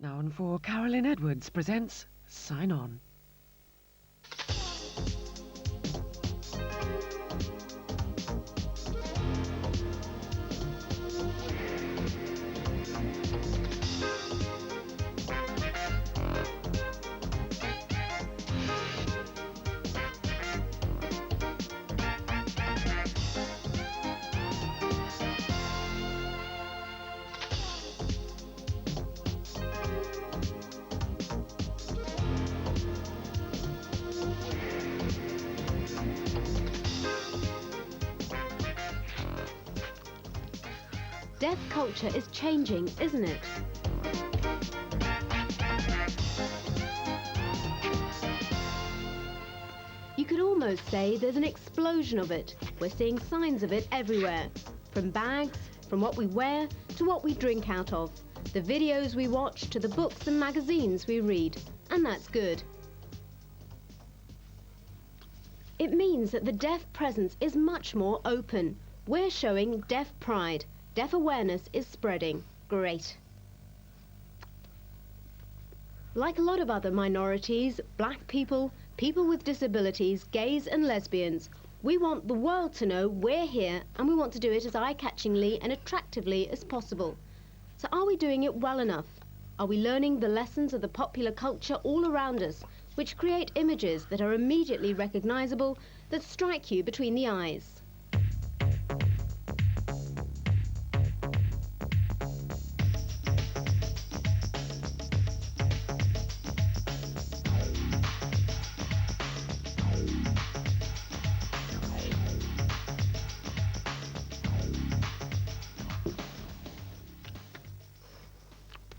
Now and for Carolyn Edwards presents Sign On. Deaf culture is changing, isn't it? You could almost say there's an explosion of it. We're seeing signs of it everywhere. From bags, from what we wear, to what we drink out of. The videos we watch, to the books and magazines we read. And that's good. It means that the deaf presence is much more open. We're showing deaf pride. Deaf awareness is spreading. Great. Like a lot of other minorities, black people, people with disabilities, gays and lesbians, we want the world to know we're here, and we want to do it as eye-catchingly and attractively as possible. So are we doing it well enough? Are we learning the lessons of the popular culture all around us, which create images that are immediately recognizable, that strike you between the eyes?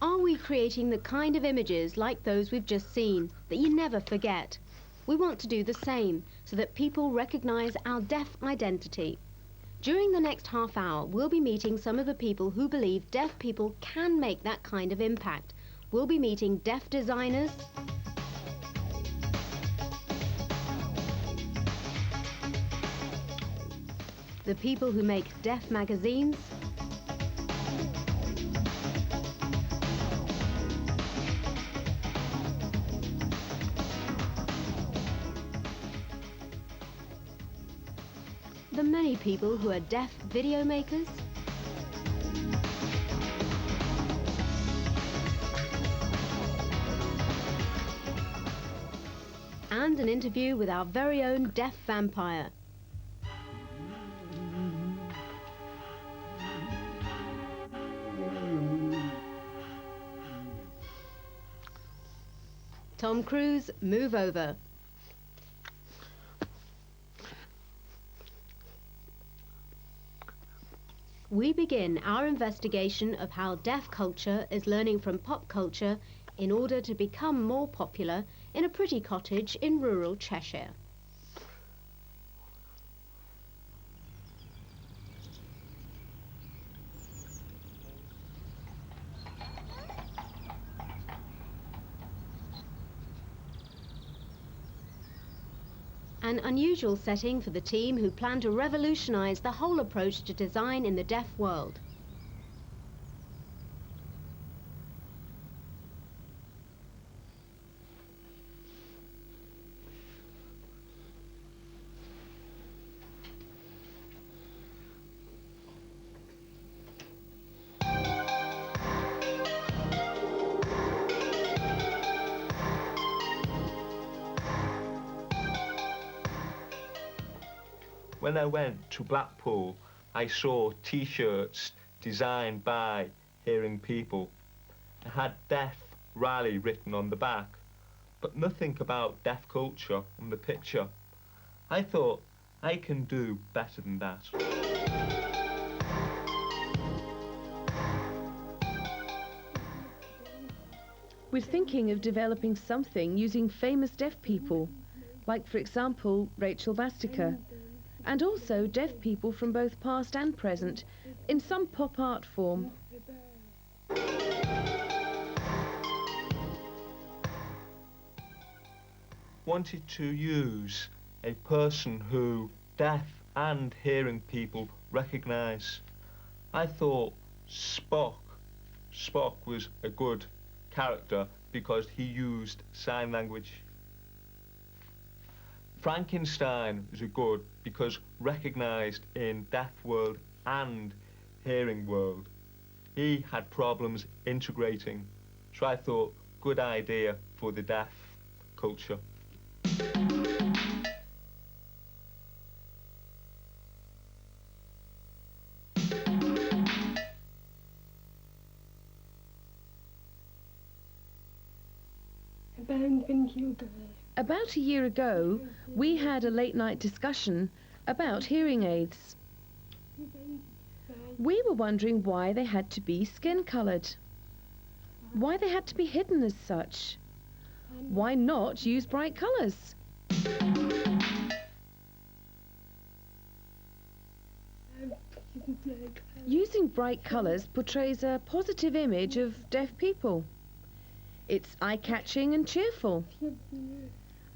Are we creating the kind of images like those we've just seen, that you never forget? We want to do the same, so that people recognise our deaf identity. During the next half hour, we'll be meeting some of the people who believe deaf people can make that kind of impact. We'll be meeting deaf designers, the people who make deaf magazines, the many people who are deaf video makers, and an interview with our very own deaf vampire. Tom Cruise, move over. We begin our investigation of how deaf culture is learning from pop culture in order to become more popular in a pretty cottage in rural Cheshire. An unusual setting for the team who plan to revolutionise the whole approach to design in the deaf world. When I went to Blackpool, I saw T-shirts designed by hearing people. It had Deaf Rally written on the back, but nothing about deaf culture on the picture. I thought, I can do better than that. We're thinking of developing something using famous deaf people, like, for example, Rachel Bastica, and also deaf people from both past and present, in some pop art form. Wanted to use a person who deaf and hearing people recognise. I thought Spock was a good character because he used sign language. Frankenstein is a good because recognised in deaf world and hearing world. He had problems integrating, so I thought, good idea for the deaf culture. About a year ago, we had a late-night discussion about hearing aids. We were wondering why they had to be skin-coloured, why they had to be hidden as such. Why not use bright colours? Using bright colours portrays a positive image of deaf people. It's eye-catching and cheerful.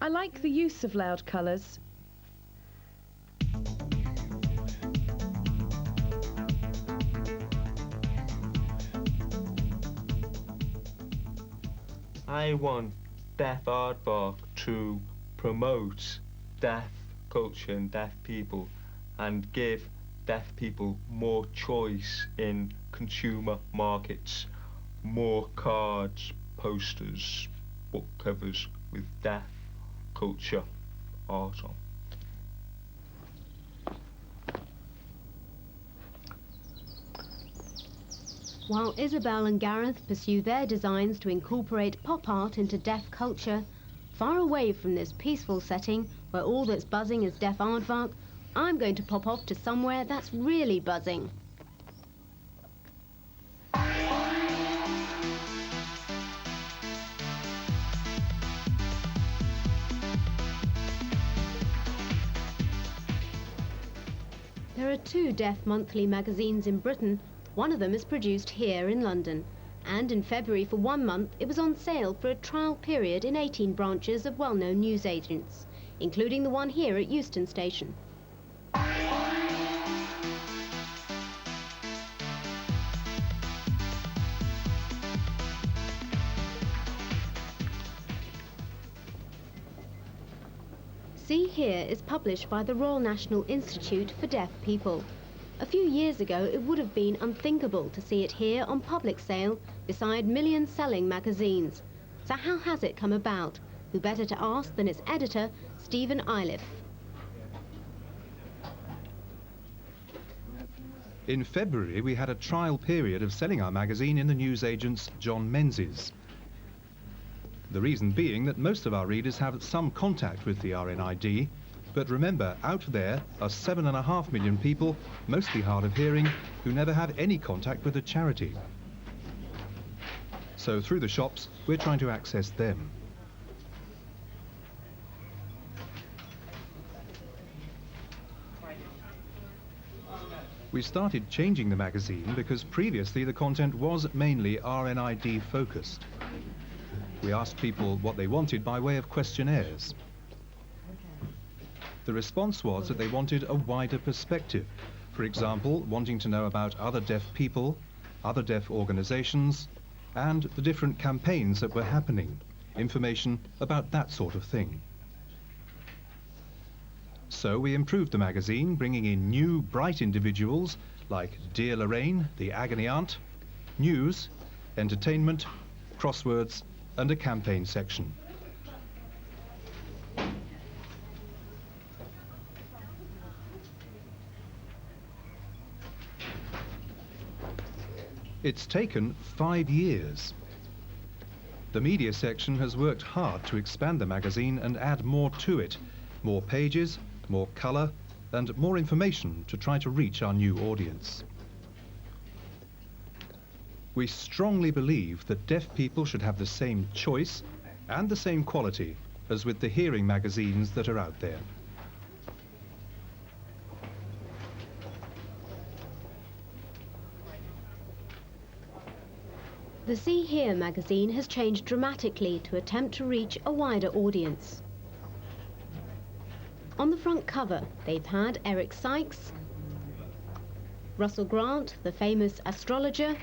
I like the use of loud colours. I want Deaf Aardvark to promote deaf culture and deaf people and give deaf people more choice in consumer markets, more cards, posters, book covers with deaf culture art on. While Isabel and Gareth pursue their designs to incorporate pop art into deaf culture, far away from this peaceful setting where all that's buzzing is Deaf Aardvark, I'm going to pop off to somewhere that's really buzzing. There are 2 deaf monthly magazines in Britain. One of them is produced here in London, and in February for 1 month it was on sale for a trial period in 18 branches of well-known newsagents, including the one here at Euston Station. See Here is published by the Royal National Institute for Deaf People. A few years ago, it would have been unthinkable to see it here on public sale beside million-selling magazines. So how has it come about? Who better to ask than its editor, Stephen Iliff. In February, we had a trial period of selling our magazine in the newsagent's John Menzies. The reason being that most of our readers have some contact with the RNID, but remember, out there are 7.5 million people, mostly hard of hearing, who never have any contact with the charity. So through the shops, we're trying to access them. We started changing the magazine because previously the content was mainly RNID focused. We asked people what they wanted by way of questionnaires. The response was that they wanted a wider perspective. For example, wanting to know about other deaf people, other deaf organizations, and the different campaigns that were happening, information about that sort of thing. So we improved the magazine, bringing in new, bright individuals like Dear Lorraine, the Agony Aunt, news, entertainment, crosswords, and a campaign section. It's taken 5 years. The media section has worked hard to expand the magazine and add more to it. More pages, more colour, and more information to try to reach our new audience. We strongly believe that deaf people should have the same choice and the same quality as with the hearing magazines that are out there. The See Here magazine has changed dramatically to attempt to reach a wider audience. On the front cover, they've had Eric Sykes, Russell Grant, the famous astrologer,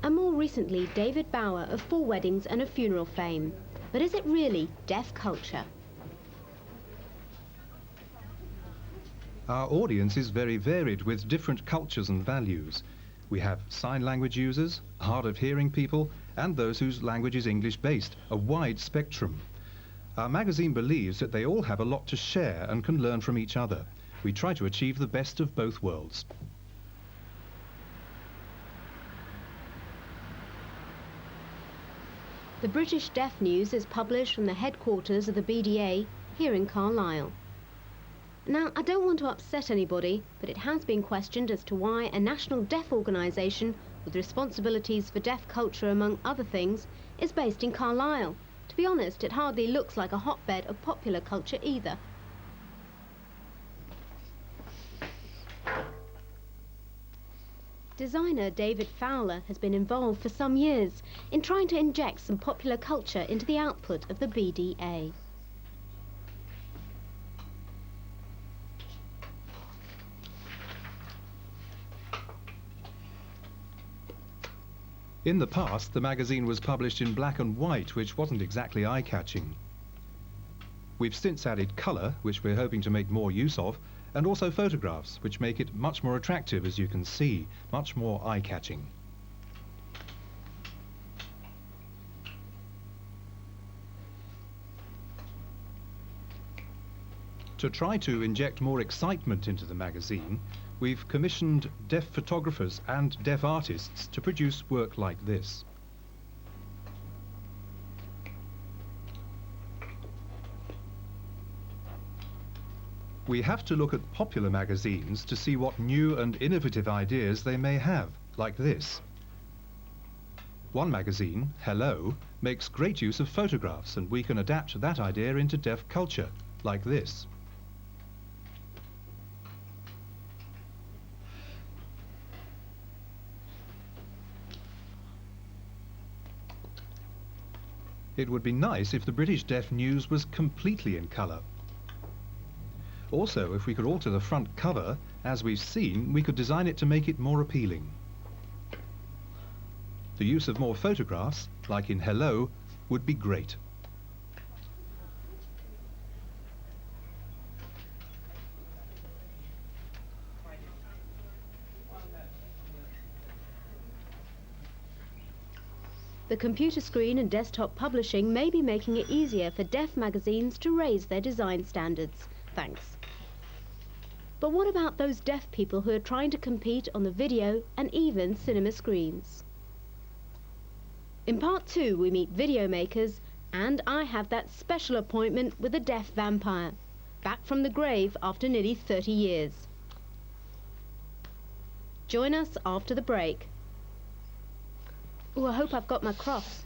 and more recently David Bower of Four Weddings and a Funeral fame. But is it really deaf culture? Our audience is very varied with different cultures and values. We have sign language users, hard of hearing people, and those whose language is English-based, a wide spectrum. Our magazine believes that they all have a lot to share and can learn from each other. We try to achieve the best of both worlds. The British Deaf News is published from the headquarters of the BDA here in Carlisle. Now, I don't want to upset anybody, but it has been questioned as to why a national deaf organisation with responsibilities for deaf culture among other things is based in Carlisle. To be honest, it hardly looks like a hotbed of popular culture either. Designer David Fowler has been involved for some years in trying to inject some popular culture into the output of the BDA. In the past, the magazine was published in black and white, which wasn't exactly eye-catching. We've since added colour, which we're hoping to make more use of, and also photographs, which make it much more attractive, as you can see, much more eye-catching. To try to inject more excitement into the magazine, we've commissioned deaf photographers and deaf artists to produce work like this. We have to look at popular magazines to see what new and innovative ideas they may have, like this. One magazine, Hello, makes great use of photographs, and we can adapt that idea into deaf culture, like this. It would be nice if the British Deaf News was completely in colour. Also, if we could alter the front cover, as we've seen, we could design it to make it more appealing. The use of more photographs, like in Hello, would be great. The computer screen and desktop publishing may be making it easier for deaf magazines to raise their design standards. Thanks. But what about those deaf people who are trying to compete on the video and even cinema screens? In part 2, we meet video makers, and I have that special appointment with a deaf vampire, back from the grave after nearly 30 years. Join us after the break. Oh, I hope I've got my cross.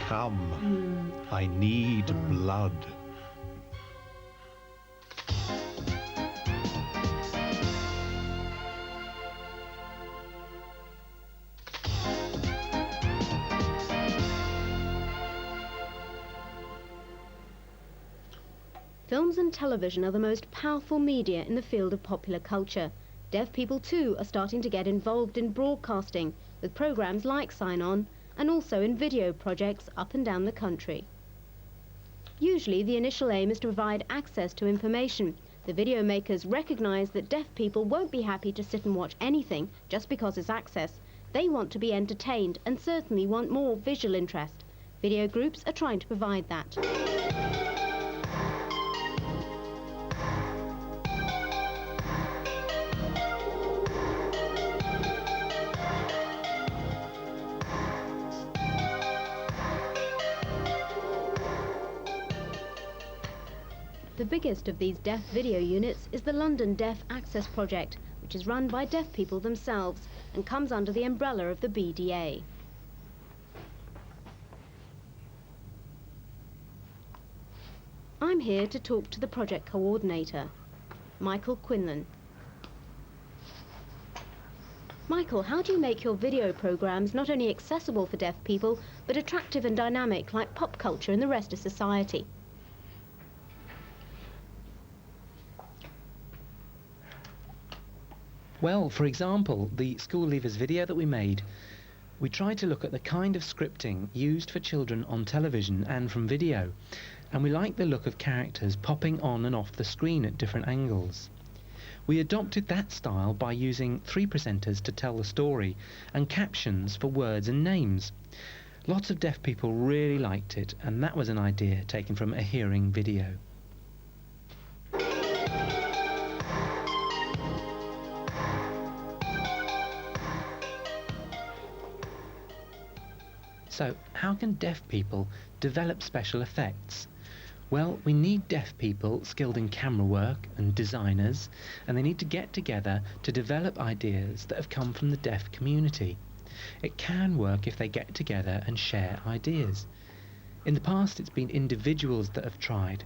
Come, I need blood. Films and television are the most powerful media in the field of popular culture. Deaf people too are starting to get involved in broadcasting with programs like Sign On, and also in video projects up and down the country. Usually the initial aim is to provide access to information. The video makers recognise that deaf people won't be happy to sit and watch anything just because it's access. They want to be entertained and certainly want more visual interest. Video groups are trying to provide that. The biggest of these deaf video units is the London Deaf Access Project, which is run by deaf people themselves and comes under the umbrella of the BDA. I'm here to talk to the project coordinator, Michael Quinlan. Michael, how do you make your video programs not only accessible for deaf people, but attractive and dynamic like pop culture and the rest of society? Well, for example, the School Leavers video that we made, we tried to look at the kind of scripting used for children on television and from video, and we liked the look of characters popping on and off the screen at different angles. We adopted that style by using 3 presenters to tell the story and captions for words and names. Lots of deaf people really liked it, and that was an idea taken from a hearing video. So, how can deaf people develop special effects? Well, we need deaf people skilled in camera work and designers, and they need to get together to develop ideas that have come from the deaf community. It can work if they get together and share ideas. In the past, it's been individuals that have tried.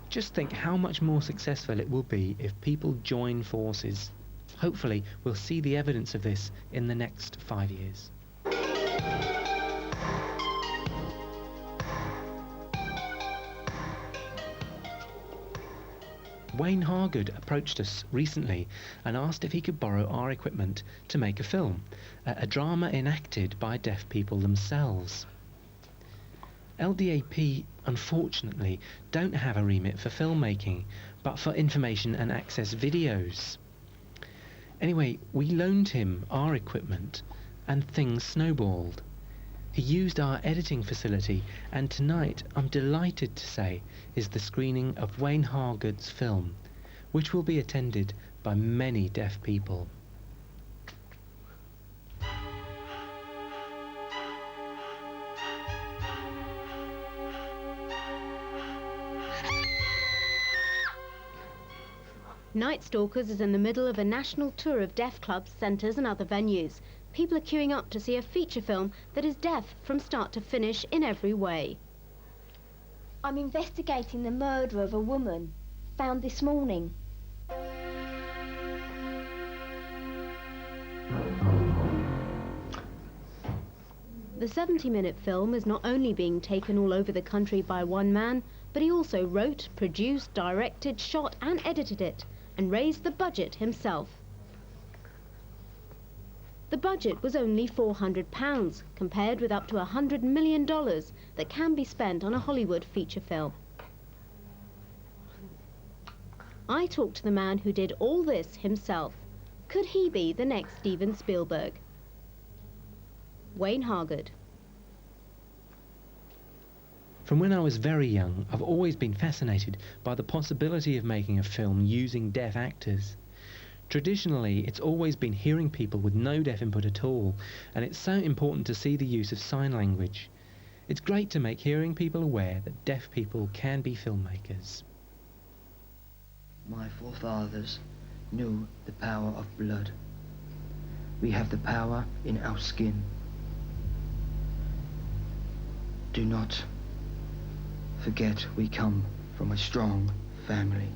Just think how much more successful it will be if people join forces. Hopefully, we'll see the evidence of this in the next 5 years. Wayne Hargood approached us recently and asked if he could borrow our equipment to make a film, a drama enacted by deaf people themselves. LDAP, unfortunately, don't have a remit for filmmaking, but for information and access videos. Anyway, we loaned him our equipment and things snowballed. He used our editing facility, and tonight, I'm delighted to say, is the screening of Wayne Hargood's film, which will be attended by many deaf people. Night Stalkers is in the middle of a national tour of deaf clubs, centres and other venues. People are queuing up to see a feature film that is deaf from start to finish in every way. I'm investigating the murder of a woman found this morning. The 70-minute film is not only being taken all over the country by one man, but he also wrote, produced, directed, shot and edited it, and raised the budget himself. The budget was only £400, compared with up to $100 million that can be spent on a Hollywood feature film. I talked to the man who did all this himself. Could he be the next Steven Spielberg? Wayne Hargood. From when I was very young, I've always been fascinated by the possibility of making a film using deaf actors. Traditionally, it's always been hearing people with no deaf input at all, and it's so important to see the use of sign language. It's great to make hearing people aware that deaf people can be filmmakers. My forefathers knew the power of blood. We have the power in our skin. Do not forget we come from a strong family.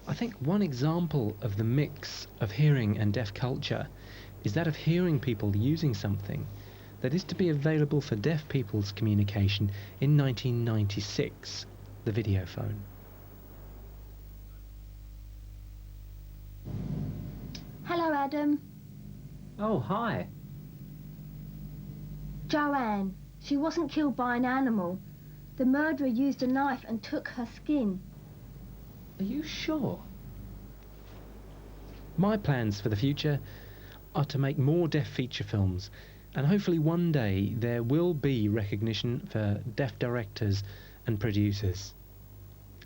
I think one example of the mix of hearing and deaf culture is that of hearing people using something that is to be available for deaf people's communication in 1996, the video phone. Hello, Adam. Oh, hi. Joanne. She wasn't killed by an animal. The murderer used a knife and took her skin. Are you sure? My plans for the future are to make more deaf feature films, and hopefully one day there will be recognition for deaf directors and producers.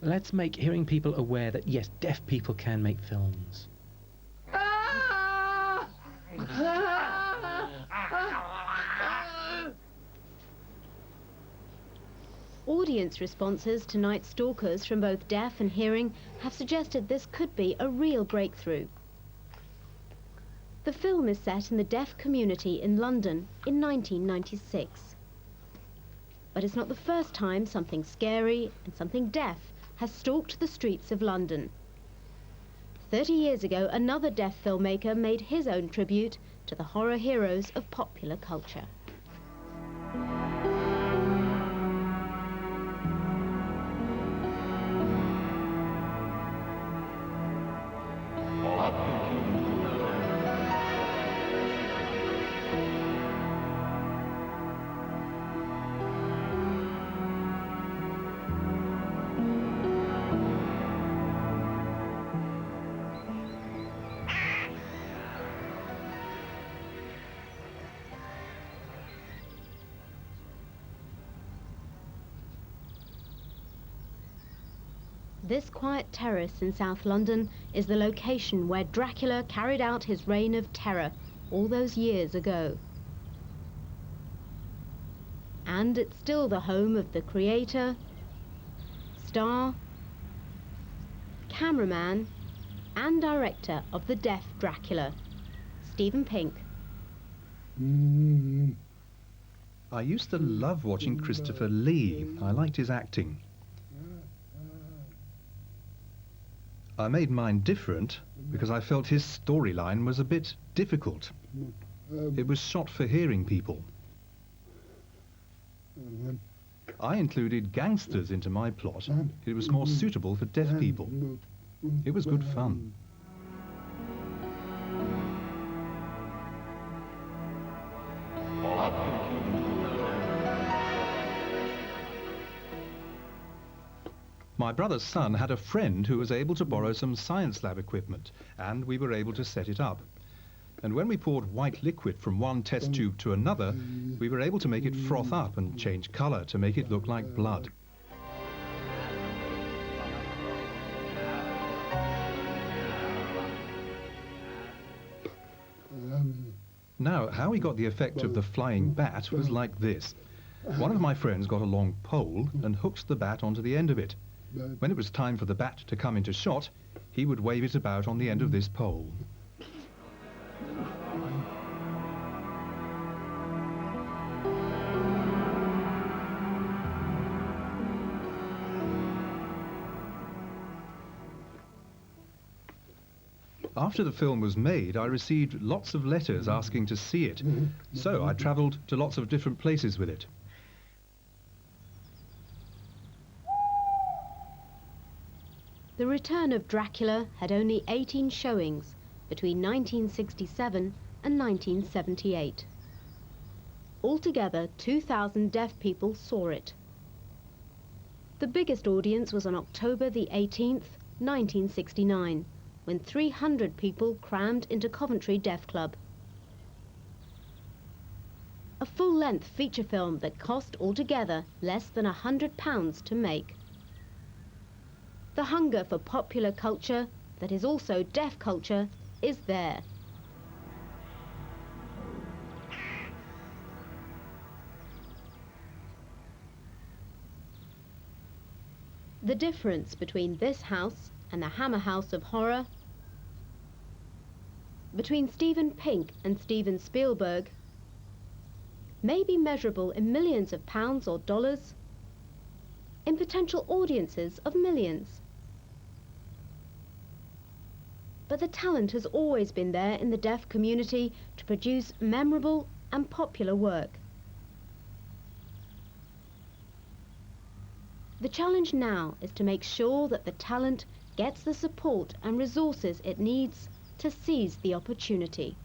Let's make hearing people aware that yes, deaf people can make films. Audience responses to Night Stalkers from both deaf and hearing have suggested this could be a real breakthrough. The film is set in the deaf community in London in 1996. But it's not the first time something scary and something deaf has stalked the streets of London. 30 years ago, another deaf filmmaker made his own tribute to the horror heroes of popular culture. This quiet terrace in South London is the location where Dracula carried out his reign of terror all those years ago. And it's still the home of the creator, star, cameraman and director of the deaf Dracula, Steven Pink. I used to love watching Christopher Lee. I liked his acting. I made mine different because I felt his storyline was a bit difficult. It was shot for hearing people. I included gangsters into my plot. It was more suitable for deaf people. It was good fun. My brother's son had a friend who was able to borrow some science lab equipment, and we were able to set it up. And when we poured white liquid from one test tube to another, we were able to make it froth up and change colour to make it look like blood. Now, how we got the effect of the flying bat was like this. One of my friends got a long pole and hooked the bat onto the end of it. When it was time for the bat to come into shot, he would wave it about on the end of this pole. After the film was made, I received lots of letters asking to see it, so I travelled to lots of different places with it. The Return of Dracula had only 18 showings between 1967 and 1978. Altogether, 2,000 deaf people saw it. The biggest audience was on October the 18th, 1969, when 300 people crammed into Coventry Deaf Club. A full-length feature film that cost altogether less than £100 to make. The hunger for popular culture, that is also deaf culture, is there. The difference between this house and the Hammer House of Horror, between Steven Pink and Steven Spielberg, may be measurable in millions of pounds or dollars, in potential audiences of millions. But the talent has always been there in the deaf community to produce memorable and popular work. The challenge now is to make sure that the talent gets the support and resources it needs to seize the opportunity.